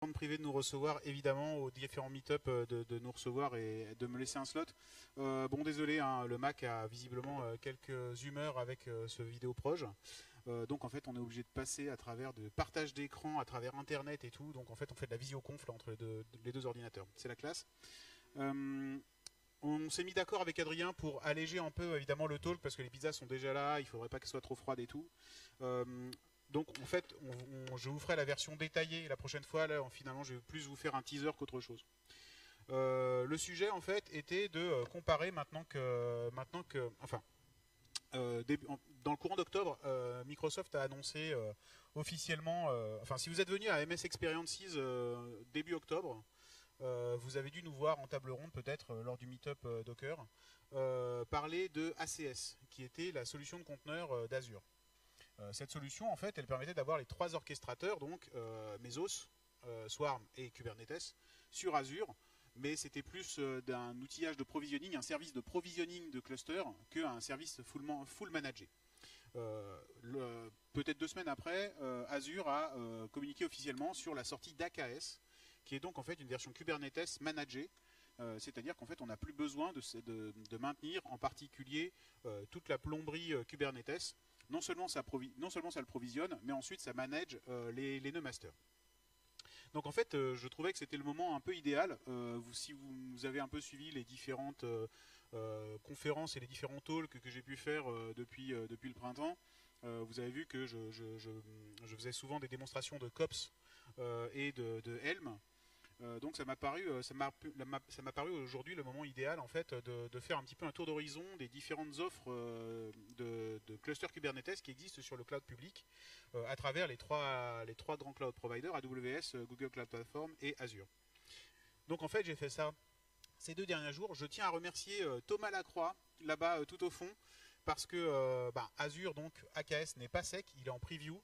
privé de nous recevoir, évidemment, aux différents meet-up de nous recevoir et de me laisser un slot. Bon, désolé, hein, le Mac a visiblement quelques humeurs avec ce vidéo proche. Donc en fait, on est obligé de passer à travers de partage d'écran, à travers Internet et tout. Donc en fait, on fait de la visioconf là, entre les deux ordinateurs. C'est la classe. On s'est mis d'accord avec Adrien pour alléger un peu évidemment le talk parce que les pizzas sont déjà là, il faudrait pas qu'elles soient trop froides et tout. Euh, donc en fait, je vous ferai la version détaillée la prochaine fois. Là, finalement, je vais plus vous faire un teaser qu'autre chose. Le sujet en fait était de comparer enfin, dans le courant d'octobre, Microsoft a annoncé officiellement, enfin, si vous êtes venu à MS Experiences début octobre, vous avez dû nous voir en table ronde peut-être lors du meet-up Docker parler de ACS, qui était la solution de conteneur d'Azure. Cette solution, en fait, elle permettait d'avoir les trois orchestrateurs, donc Mesos, Swarm et Kubernetes, sur Azure, mais c'était plus d'un outillage de provisioning, un service de provisioning de cluster qu'un service full managé. Peut-être 2 semaines après, Azure a communiqué officiellement sur la sortie d'AKS, qui est donc en fait une version Kubernetes managée, c'est-à-dire qu'en fait on n'a plus besoin de maintenir en particulier toute la plomberie Kubernetes. Non seulement ça le provisionne, mais ensuite ça manage les nœuds master. Donc en fait, je trouvais que c'était le moment un peu idéal. Si vous avez un peu suivi les différentes conférences et les différents talks que j'ai pu faire depuis le printemps, vous avez vu que je faisais souvent des démonstrations de COPS et de Helm. Donc ça m'a paru aujourd'hui le moment idéal en fait de faire un petit peu un tour d'horizon des différentes offres de clusters Kubernetes qui existent sur le cloud public à travers les trois grands cloud providers, AWS, Google Cloud Platform et Azure. Donc en fait j'ai fait ça ces 2 derniers jours. Je tiens à remercier Thomas Lacroix là-bas tout au fond parce que Azure, donc AKS, n'est pas sec, il est en preview.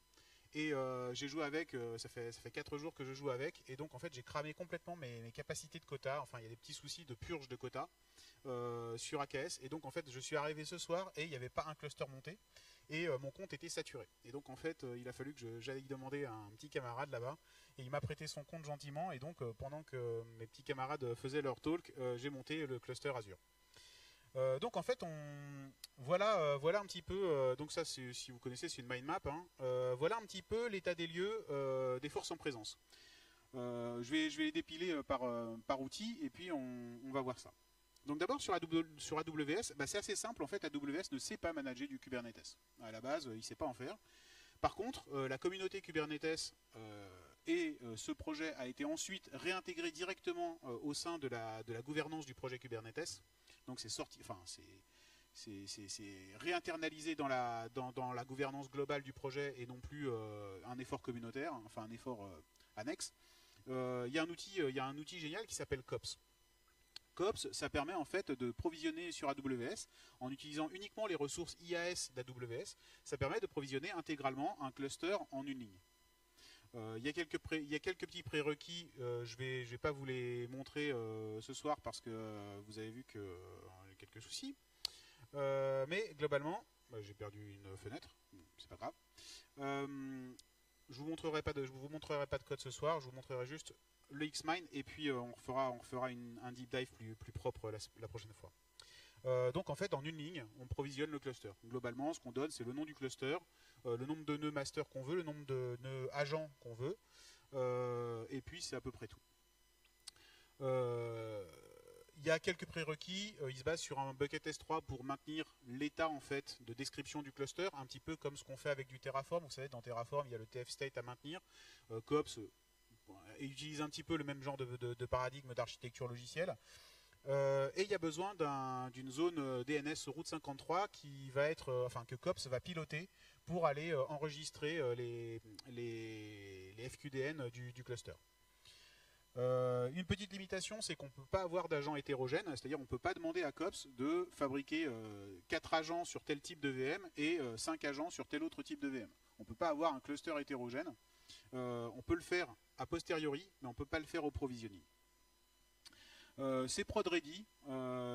Et j'ai joué avec, ça fait 4 jours que je joue avec, et donc en fait j'ai cramé complètement mes capacités de quota. Enfin, il y a des petits soucis de purge de quota sur AKS, et donc en fait je suis arrivé ce soir et il n'y avait pas un cluster monté, et mon compte était saturé. Et donc en fait il a fallu que j'aille demander à un petit camarade là-bas, et il m'a prêté son compte gentiment, et donc pendant que mes petits camarades faisaient leur talk, j'ai monté le cluster Azure. Donc en fait, voilà un petit peu. Donc ça, si vous connaissez, c'est une mind map. Hein. Voilà un petit peu l'état des lieux des forces en présence. Je vais les dépiler par outil et puis on va voir ça. Donc d'abord sur AWS, c'est assez simple en fait. AWS ne sait pas manager du Kubernetes. À la base, il ne sait pas en faire. Par contre, la communauté Kubernetes et ce projet a été ensuite réintégré directement au sein de la gouvernance du projet Kubernetes. Donc c'est sorti, enfin c'est réinternalisé dans la gouvernance globale du projet et non plus un effort communautaire, enfin un effort annexe. Il y a un outil génial qui s'appelle COPS. COPS, ça permet en fait de provisionner sur AWS en utilisant uniquement les ressources IaaS d'AWS. Ça permet de provisionner intégralement un cluster en une ligne. Il y a quelques petits prérequis. Je vais pas vous les montrer ce soir parce que vous avez vu qu'il y a quelques soucis. Mais globalement, j'ai perdu une fenêtre. C'est pas grave. Je vous montrerai pas de code ce soir. Je vous montrerai juste le Xmine et puis on refera un deep dive plus propre la prochaine fois. Donc en fait, en une ligne, on provisionne le cluster. Globalement, ce qu'on donne, c'est le nom du cluster, le nombre de nœuds master qu'on veut, le nombre de nœuds agents qu'on veut, et puis c'est à peu près tout. Il y a quelques prérequis. Il se base sur un bucket S3 pour maintenir l'état en fait de description du cluster, un petit peu comme ce qu'on fait avec du Terraform. Vous savez, dans Terraform, il y a le TF state à maintenir. COPS utilise un petit peu le même genre de paradigme d'architecture logicielle. Et il y a besoin d'une zone DNS route 53 qui va être, que COPS va piloter pour aller enregistrer les FQDN du cluster. Une petite limitation, c'est qu'on ne peut pas avoir d'agents hétérogènes, c'est-à-dire on ne peut pas demander à COPS de fabriquer 4 agents sur tel type de VM et 5 agents sur tel autre type de VM. On ne peut pas avoir un cluster hétérogène. On peut le faire a posteriori, mais on ne peut pas le faire au provisioning. C'est prod ready,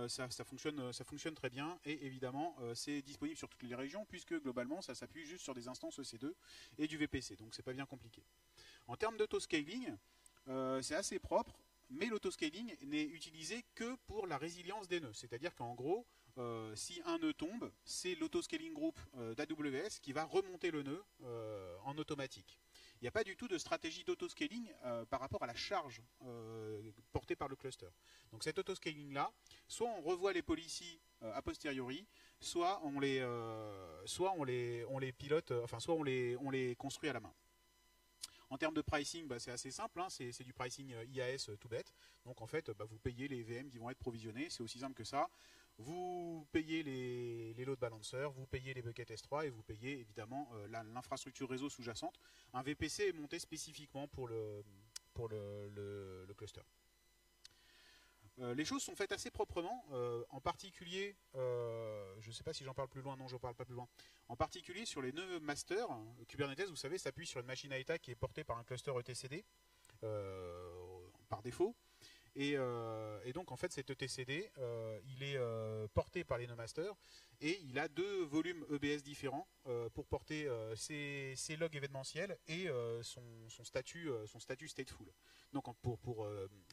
ça fonctionne très bien, et évidemment c'est disponible sur toutes les régions puisque globalement ça s'appuie juste sur des instances EC2 et du VPC, donc c'est pas bien compliqué. En termes d'autoscaling, C'est assez propre, mais l'autoscaling n'est utilisé que pour la résilience des nœuds. C'est-à-dire qu'en gros, si un nœud tombe, c'est l'autoscaling group d'AWS qui va remonter le nœud en automatique. Il n'y a pas du tout de stratégie d'autoscaling par rapport à la charge portée par le cluster. Donc cet autoscaling-là, soit on revoit les policies a posteriori, soit on les pilote, enfin soit on les construit à la main. En termes de pricing, bah, c'est assez simple, hein, c'est du pricing IAS tout bête. Donc en fait, bah, vous payez les VM qui vont être provisionnés, c'est aussi simple que ça. Vous payez les load balancers, vous payez les buckets S3 et vous payez évidemment l'infrastructure réseau sous-jacente. Un VPC est monté spécifiquement pour le cluster. Les choses sont faites assez proprement, en particulier, je ne sais pas si j'en parle plus loin, non je ne parle pas plus loin, en particulier sur les nœuds master, Kubernetes, vous savez, s'appuie sur une machine à état qui est portée par un cluster etcd par défaut. Et donc en fait cet etcd, il est porté par les nœuds master et il a deux volumes EBS différents pour porter ses logs événementiels et son statut stateful. Donc pour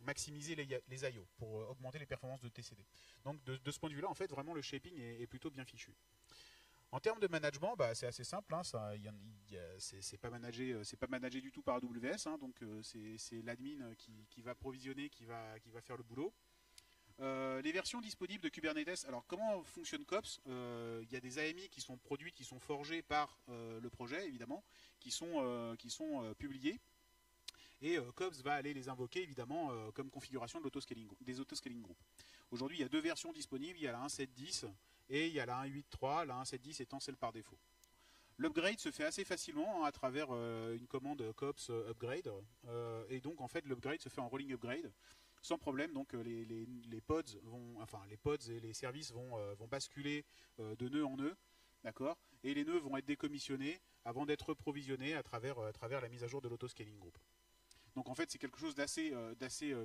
maximiser les IO, pour augmenter les performances de TCD. Donc de ce point de vue-là, en fait, vraiment le shaping est plutôt bien fichu. En termes de management, bah, c'est assez simple, hein, c'est pas managé du tout par AWS, hein, donc c'est l'admin qui va provisionner, qui va faire le boulot. Les versions disponibles de Kubernetes, alors comment fonctionne COPS? Il y a des AMI qui sont produites, qui sont forgées par le projet, évidemment, qui sont publiées. Et COPS va aller les invoquer évidemment comme configuration de des autoscaling groups. Aujourd'hui, il y a deux versions disponibles, il y a la 1.7.10 et il y a la 1.8.3, la 1.7.10 étant celle par défaut. L'upgrade se fait assez facilement à travers une commande COPS upgrade, et donc en fait l'upgrade se fait en rolling upgrade sans problème. Donc les pods et les services vont basculer de nœud en nœud, d'accord, et les nœuds vont être décommissionnés avant d'être provisionnés à travers la mise à jour de l'autoscaling group. Donc en fait c'est quelque chose d'assez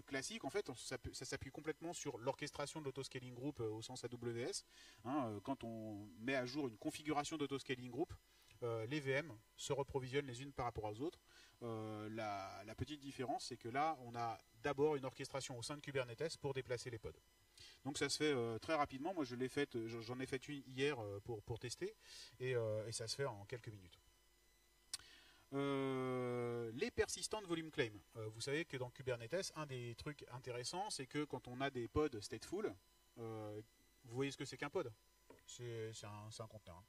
classique. En fait ça s'appuie complètement sur l'orchestration de l'autoscaling group au sens AWS. Hein, quand on met à jour une configuration d'autoscaling group, les VM se reprovisionnent les unes par rapport aux autres. La petite différence c'est que là on a d'abord une orchestration au sein de Kubernetes pour déplacer les pods. Donc ça se fait très rapidement. Moi j'en ai fait une hier pour tester et ça se fait en quelques minutes. Les persistants volume claim. Vous savez que dans Kubernetes, un des trucs intéressants, c'est que quand on a des pods stateful, vous voyez ce que c'est qu'un pod? C'est un conteneur.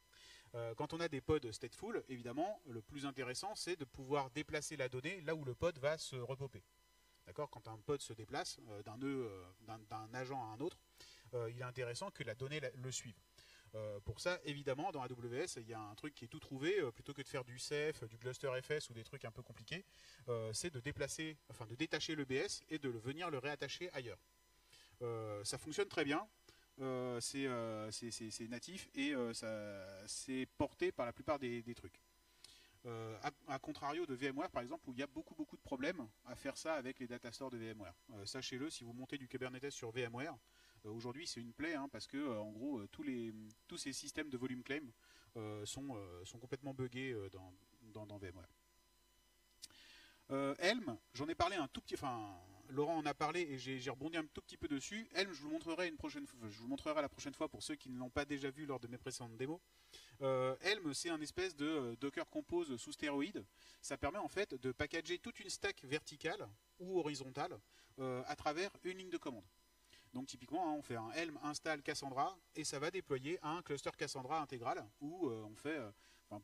Hein. Quand on a des pods stateful, évidemment, le plus intéressant, c'est de pouvoir déplacer la donnée là où le pod va se repoper. D'accord? Quand un pod se déplace d'un agent à un autre, il est intéressant que la donnée le suive. Pour ça, évidemment, dans AWS, il y a un truc qui est tout trouvé, plutôt que de faire du Ceph, du cluster FS ou des trucs un peu compliqués, c'est de détacher l'EBS et de venir le réattacher ailleurs. Ça fonctionne très bien, c'est natif et c'est porté par la plupart des trucs. À contrario de VMware par exemple, où il y a beaucoup de problèmes à faire ça avec les datastores de VMware. Sachez-le, si vous montez du Kubernetes sur VMware, aujourd'hui c'est une plaie, hein, parce que en gros tous ces systèmes de volume claim sont complètement buggés dans VMware. Helm, j'en ai parlé un tout petit, enfin Laurent en a parlé et j'ai rebondi un tout petit peu dessus. Helm, je vous le montrerai la prochaine fois pour ceux qui ne l'ont pas déjà vu lors de mes précédentes démos. Helm, c'est un espèce de Docker Compose sous stéroïde. Ça permet en fait de packager toute une stack verticale ou horizontale à travers une ligne de commande. Donc typiquement, hein, on fait un Helm install Cassandra et ça va déployer un cluster Cassandra intégral où on fait,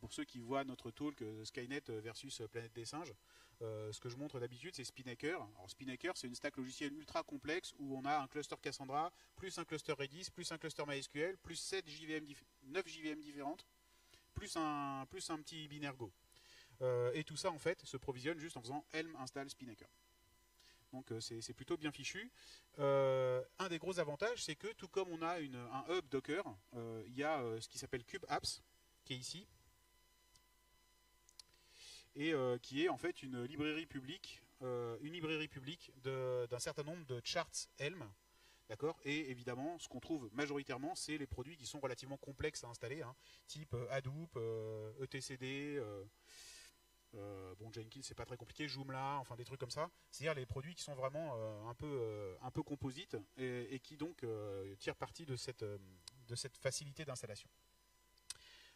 pour ceux qui voient notre talk Skynet versus Planète des Singes, ce que je montre d'habitude c'est Spinnaker. Alors Spinnaker c'est une stack logicielle ultra complexe où on a un cluster Cassandra, plus un cluster Redis, plus un cluster MySQL, plus 9 JVM différentes, plus un petit binaire Go. Et tout ça en fait se provisionne juste en faisant Helm install Spinnaker. Donc c'est plutôt bien fichu. Un des gros avantages, c'est que tout comme on a un hub Docker, il y a ce qui s'appelle KubeApps, qui est ici, et qui est en fait une librairie publique d'un certain nombre de charts Helm. D'accord. Et évidemment, ce qu'on trouve majoritairement, c'est les produits qui sont relativement complexes à installer, hein, type Hadoop, etcd. bon, Jenkins c'est pas très compliqué, Joomla, enfin des trucs comme ça, c'est-à-dire les produits qui sont vraiment un peu composites et qui donc tirent parti de cette facilité d'installation.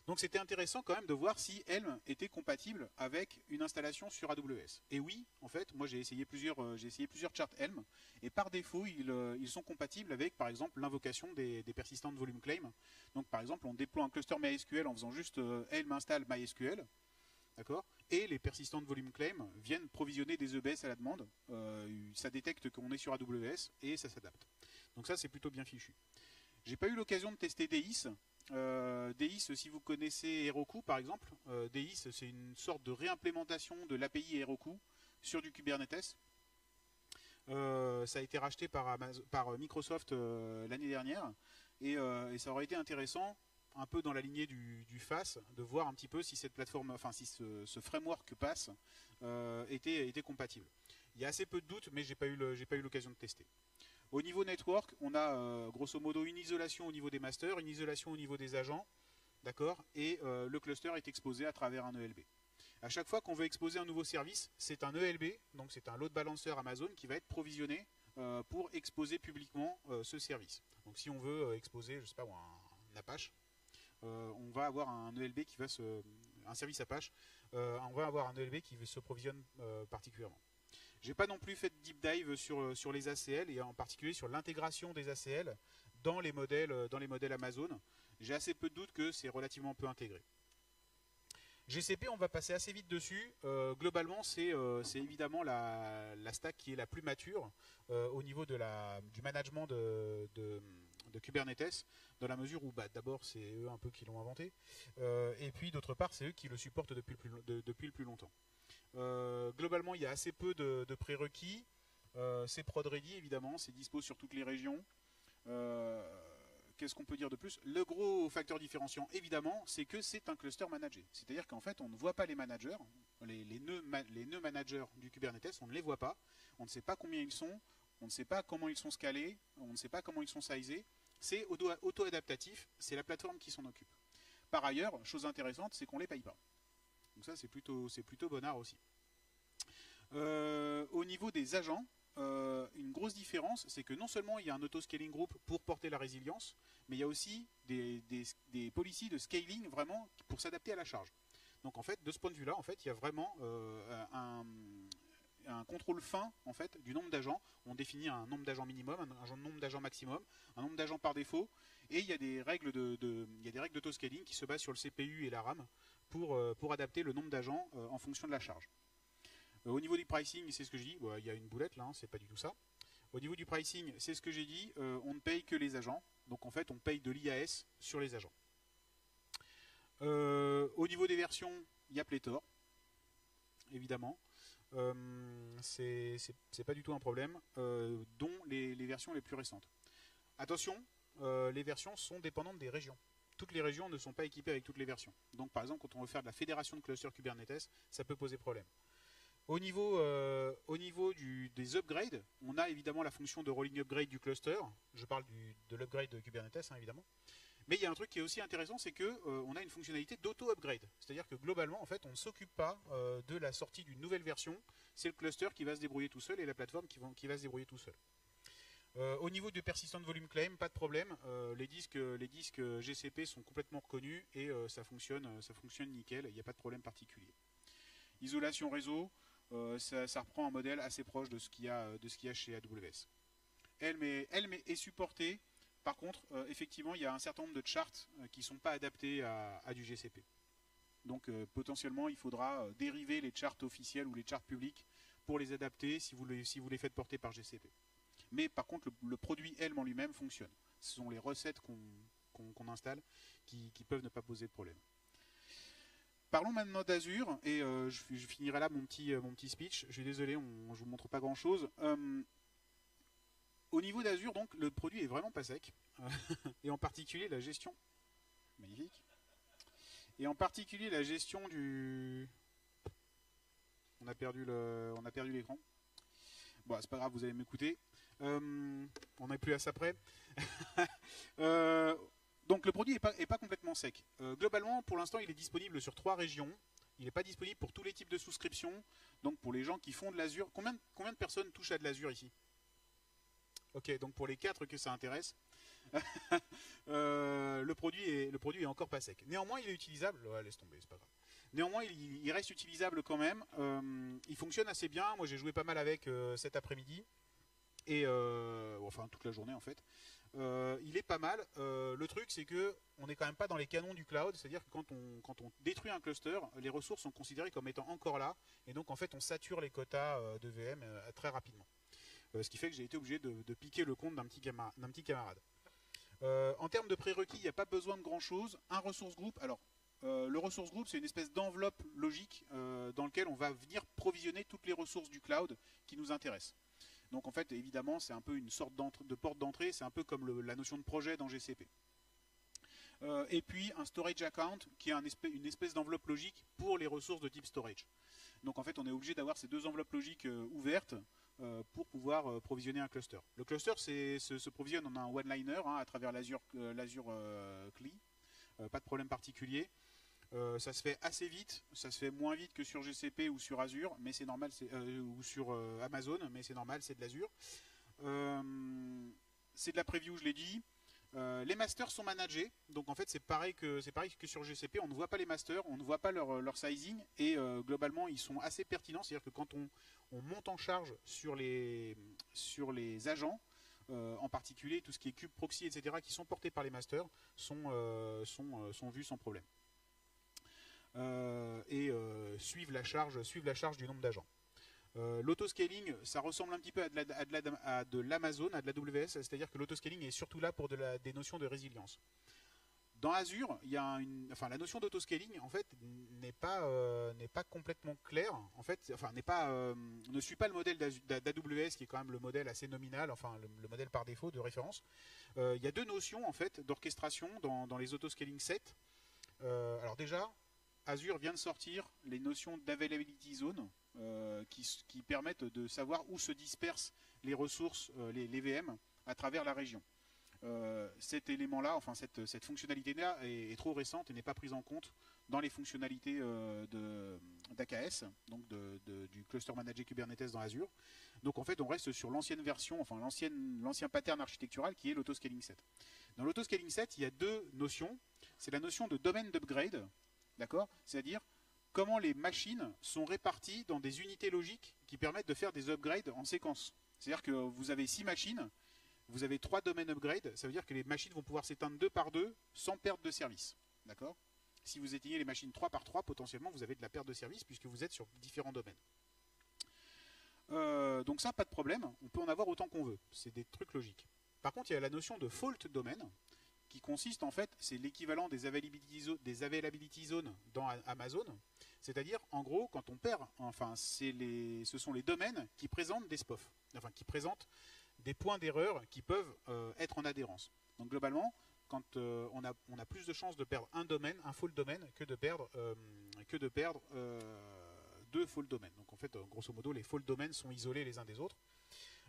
Donc c'était intéressant quand même de voir si Helm était compatible avec une installation sur AWS. Et oui, en fait, moi j'ai essayé plusieurs charts Helm, et par défaut, ils sont compatibles avec, par exemple, l'invocation des persistants de volume claim. Donc par exemple, on déploie un cluster MySQL en faisant juste Helm install MySQL, d'accord, et les persistants de volume claim viennent provisionner des EBS à la demande. Ça détecte qu'on est sur AWS et ça s'adapte. Donc ça, c'est plutôt bien fichu. J'ai pas eu l'occasion de tester DIS. DIS, si vous connaissez Heroku par exemple, DIS c'est une sorte de réimplémentation de l'API Heroku sur du Kubernetes. Ça a été racheté par Microsoft l'année dernière et ça aurait été intéressant, un peu dans la lignée du FAS, de voir un petit peu si cette plateforme, enfin si ce framework PaaS était compatible. Il y a assez peu de doutes, mais j'ai pas eu l'occasion de tester. Au niveau network, on a grosso modo une isolation au niveau des masters, une isolation au niveau des agents, d'accord, et le cluster est exposé à travers un ELB. À chaque fois qu'on veut exposer un nouveau service, c'est un ELB, donc c'est un load balancer Amazon qui va être provisionné pour exposer publiquement ce service. Donc si on veut exposer, je sais pas, un Apache, on va avoir un ELB qui va un service Apache, on va avoir un ELB qui se provisionne particulièrement. J'ai pas non plus fait de deep dive sur les ACL et en particulier sur l'intégration des ACL dans les modèles Amazon. J'ai assez peu de doutes que c'est relativement peu intégré. GCP, on va passer assez vite dessus. Globalement, c'est évidemment la stack qui est la plus mature au niveau du management de Kubernetes, dans la mesure où d'abord c'est eux un peu qui l'ont inventé, et puis d'autre part c'est eux qui le supportent depuis le plus longtemps. Globalement, il y a assez peu de prérequis. C'est prod ready évidemment, c'est dispo sur toutes les régions. Qu'est-ce qu'on peut dire de plus? Le gros facteur différenciant évidemment, c'est que c'est un cluster managé. C'est-à-dire qu'en fait, on ne voit pas les managers, les nœuds managers du Kubernetes, on ne les voit pas. On ne sait pas combien ils sont, on ne sait pas comment ils sont scalés, on ne sait pas comment ils sont sizés. C'est auto-adaptatif, c'est la plateforme qui s'en occupe. Par ailleurs, chose intéressante, c'est qu'on ne les paye pas. Donc ça, c'est plutôt bonnard aussi. Au niveau des agents, une grosse différence, c'est que non seulement il y a un auto-scaling group pour porter la résilience, mais il y a aussi des policies de scaling vraiment pour s'adapter à la charge. Donc en fait, de ce point de vue-là, en fait, il y a vraiment un contrôle fin en fait, du nombre d'agents. On définit un nombre d'agents minimum, un nombre d'agents maximum, un nombre d'agents par défaut, et il y a des règles d'auto-scaling qui se basent sur le CPU et la RAM pour adapter le nombre d'agents en fonction de la charge. Au niveau du pricing, c'est ce que je dis, il y a une boulette là, c'est pas du tout ça. Au niveau du pricing, c'est ce que j'ai dit, on ne paye que les agents, donc en fait on paye de l'IAS sur les agents. Au niveau des versions, il y a pléthore, évidemment. C'est pas du tout un problème, dont les versions les plus récentes. Attention, les versions sont dépendantes des régions. Toutes les régions ne sont pas équipées avec toutes les versions. Donc par exemple, quand on veut faire de la fédération de clusters Kubernetes, ça peut poser problème. Au niveau des upgrades, on a évidemment la fonction de rolling upgrade du cluster. Je parle de l'upgrade de Kubernetes, hein, évidemment. Mais il y a un truc qui est aussi intéressant, c'est qu'on a une fonctionnalité d'auto-upgrade. C'est-à-dire que globalement, en fait, on ne s'occupe pas de la sortie d'une nouvelle version. C'est le cluster qui va se débrouiller tout seul et la plateforme qui va se débrouiller tout seul. Au niveau du persistent volume claim, pas de problème. Les disques GCP sont complètement reconnus et ça fonctionne nickel. Il n'y a pas de problème particulier. Isolation réseau, ça reprend un modèle assez proche de ce qu'il y a chez AWS. Helm est supporté. Par contre, effectivement, il y a un certain nombre de charts qui ne sont pas adaptés à du GCP. Donc potentiellement, il faudra dériver les charts officiels ou les charts publics pour les adapter si vous les faites porter par GCP. Mais par contre, le produit Helm en lui-même fonctionne. Ce sont les recettes qu'on installe qui peuvent ne pas poser de problème. Parlons maintenant d'Azure, et je finirai là mon petit speech. Je suis désolé, je ne vous montre pas grand-chose. Au niveau d'Azure, donc, le produit est vraiment pas sec, et en particulier la gestion. Magnifique. Et en particulier la gestion du. On a perdu l'écran. Bon, c'est pas grave, vous allez m'écouter. On n'est plus à ça près. Donc le produit est pas complètement sec. Globalement, pour l'instant, il est disponible sur 3 régions. il n'est pas disponible pour tous les types de souscriptions. Donc pour les gens qui font de l'Azure, combien de personnes touchent à de l'Azure ici? Ok, donc pour les 4 que ça intéresse, le produit est encore pas sec. Néanmoins, il est utilisable. Ouais, laisse tomber, c'est pas grave. Néanmoins, il reste utilisable quand même. Il fonctionne assez bien. Moi, j'ai joué pas mal avec cet après-midi. Et enfin, toute la journée en fait. Il est pas mal. Le truc, c'est que on n'est quand même pas dans les canons du cloud. C'est-à-dire que quand on détruit un cluster, les ressources sont considérées comme étant encore là. Et donc, en fait, on sature les quotas de VM très rapidement. Ce qui fait que j'ai été obligé de piquer le compte d'un petit camarade. En termes de prérequis, il n'y a pas besoin de grand-chose. Un resource group. Alors, le resource group, c'est une espèce d'enveloppe logique dans laquelle on va venir provisionner toutes les ressources du cloud qui nous intéressent. Donc en fait, évidemment, c'est un peu une sorte de porte d'entrée, c'est un peu comme la notion de projet dans GCP. Et puis un storage account qui est une espèce d'enveloppe logique pour les ressources de type storage. Donc en fait, on est obligé d'avoir ces deux enveloppes logiques ouvertes pour pouvoir provisionner un cluster. Le cluster se provisionne en un one-liner à travers l'Azure CLI, pas de problème particulier. Ça se fait assez vite, ça se fait moins vite que sur GCP ou sur Azure, mais c'est normal, ou sur Amazon, mais c'est normal, c'est de l'Azure. C'est de la preview, je l'ai dit. Les masters sont managés, donc en fait c'est pareil que sur GCP, on ne voit pas les masters, on ne voit pas leur sizing, et globalement ils sont assez pertinents, c'est-à-dire que quand on monte en charge sur les agents, en particulier tout ce qui est kube proxy, etc., qui sont portés par les masters, sont vus sans problème. Suivent la charge du nombre d'agents. L'autoscaling, ça ressemble un petit peu à de l'Amazon, à de l'AWS, c'est-à-dire que l'autoscaling est surtout là pour des notions de résilience. Dans Azure, il y a la notion d'autoscaling en fait n'est pas complètement claire. En fait, ne suit pas le modèle d'AWS qui est quand même le modèle assez nominal, enfin le modèle par défaut de référence. Il y a deux notions en fait d'orchestration dans les autoscaling sets. Alors déjà, Azure vient de sortir les notions d'availability zone qui permettent de savoir où se dispersent les ressources, les VM, à travers la région. Cet élément-là, enfin cette fonctionnalité-là est trop récente et n'est pas prise en compte dans les fonctionnalités d'AKS, donc du Cluster Manager Kubernetes dans Azure. Donc en fait, on reste sur l'ancienne version, enfin l'ancien pattern architectural qui est l'autoscaling set. Dans l'autoscaling set, il y a deux notions. C'est la notion de domaine d'upgrade, d'accord ? C'est-à-dire comment les machines sont réparties dans des unités logiques qui permettent de faire des upgrades en séquence. C'est-à-dire que vous avez 6 machines, vous avez 3 domaines upgrade, ça veut dire que les machines vont pouvoir s'éteindre 2 par 2 sans perte de service. D'accord ? Si vous éteignez les machines 3 par 3, potentiellement vous avez de la perte de service puisque vous êtes sur différents domaines. Donc ça, pas de problème, on peut en avoir autant qu'on veut, c'est des trucs logiques. Par contre, il y a la notion de fault domain qui consiste en fait, c'est l'équivalent des availability zones dans Amazon. C'est-à-dire, en gros, quand on perd, enfin, ce sont les domaines qui présentent des SPOF, enfin, qui présentent des points d'erreur qui peuvent être en adhérence. Donc, globalement, quand on a plus de chances de perdre un domaine, un fault domaine, que de perdre deux fault domaines. Donc, en fait, grosso modo, les fault domaines sont isolés les uns des autres.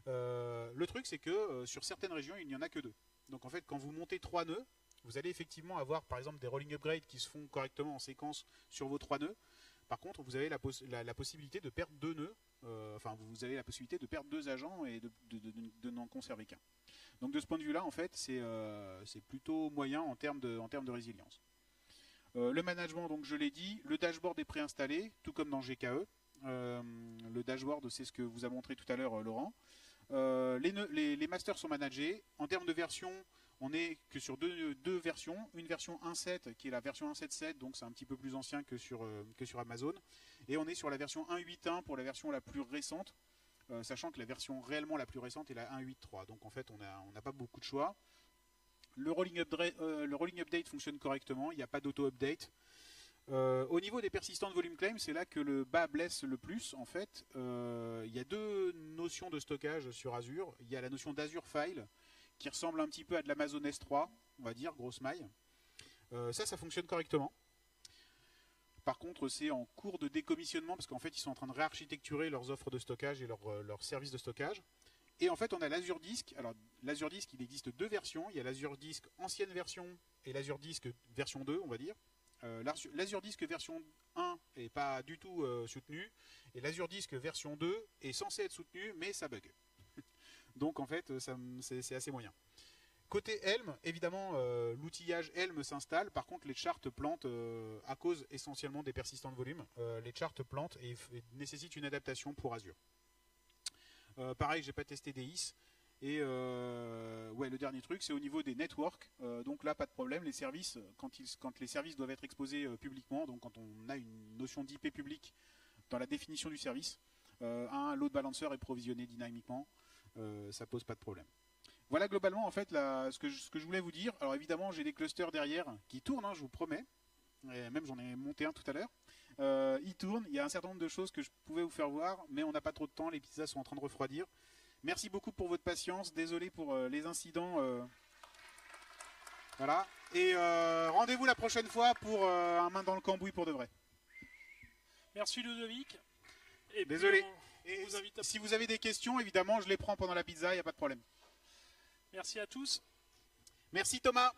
Le truc, c'est que sur certaines régions, il n'y en a que 2. Donc, en fait, quand vous montez 3 nœuds, vous allez effectivement avoir, par exemple, des rolling upgrades qui se font correctement en séquence sur vos 3 nœuds. Par contre, vous avez la possibilité de perdre 2 nœuds, vous avez la possibilité de perdre 2 agents et de n'en conserver qu'un. Donc de ce point de vue-là, en fait, c'est plutôt moyen en termes de résilience. Le management, donc je l'ai dit, le dashboard est préinstallé, tout comme dans GKE. Le dashboard, c'est ce que vous a montré tout à l'heure Laurent. Les masters sont managés. En termes de version, on n'est que sur deux versions. Une version 1.7 qui est la version 1.7.7, donc c'est un petit peu plus ancien que sur Amazon. Et on est sur la version 1.8.1 pour la version la plus récente, sachant que la version réellement la plus récente est la 1.8.3. Donc en fait, on n'a pas beaucoup de choix. Le rolling update fonctionne correctement, il n'y a pas d'auto-update. Au niveau des persistants de volume claim, c'est là que le bas blesse le plus. En fait, il y a deux notions de stockage sur Azure. Il y a la notion d'Azure File, qui ressemble un petit peu à de l'Amazon S3, on va dire, grosse maille. Ça fonctionne correctement. Par contre, c'est en cours de décommissionnement, parce qu'en fait, ils sont en train de réarchitecturer leurs offres de stockage et leurs services de stockage. Et en fait, on a l'Azure Disk. Alors, l'Azure Disk, il existe deux versions. Il y a l'Azure Disk ancienne version et l'Azure Disk version 2, on va dire. Laserdisc version 1 est pas du tout soutenu, et Laserdisc version 2 est censé être soutenu, mais ça bug. Donc en fait, c'est assez moyen. Côté Helm, évidemment, l'outillage Helm s'installe. Par contre, les charts plantent à cause essentiellement des persistants de volume. Les charts plantent et nécessitent une adaptation pour Azure. Pareil, j'ai pas testé DIS. Et ouais, le dernier truc, c'est au niveau des networks. Donc là, pas de problème. Les services, quand les services doivent être exposés publiquement, donc quand on a une notion d'IP publique dans la définition du service, un load balancer est provisionné dynamiquement. Ça pose pas de problème. Voilà globalement en fait ce que je voulais vous dire. Alors évidemment j'ai des clusters derrière qui tournent, hein, je vous promets. Et même j'en ai monté un tout à l'heure. Ils tournent, il y a un certain nombre de choses que je pouvais vous faire voir, mais on n'a pas trop de temps, les pizzas sont en train de refroidir. Merci beaucoup pour votre patience, désolé pour les incidents. Voilà. Et rendez-vous la prochaine fois pour un main dans le cambouis pour de vrai. Merci Ludovic. Et désolé. Et si vous avez des questions, évidemment, je les prends pendant la pizza, il n'y a pas de problème. Merci à tous. Merci Thomas.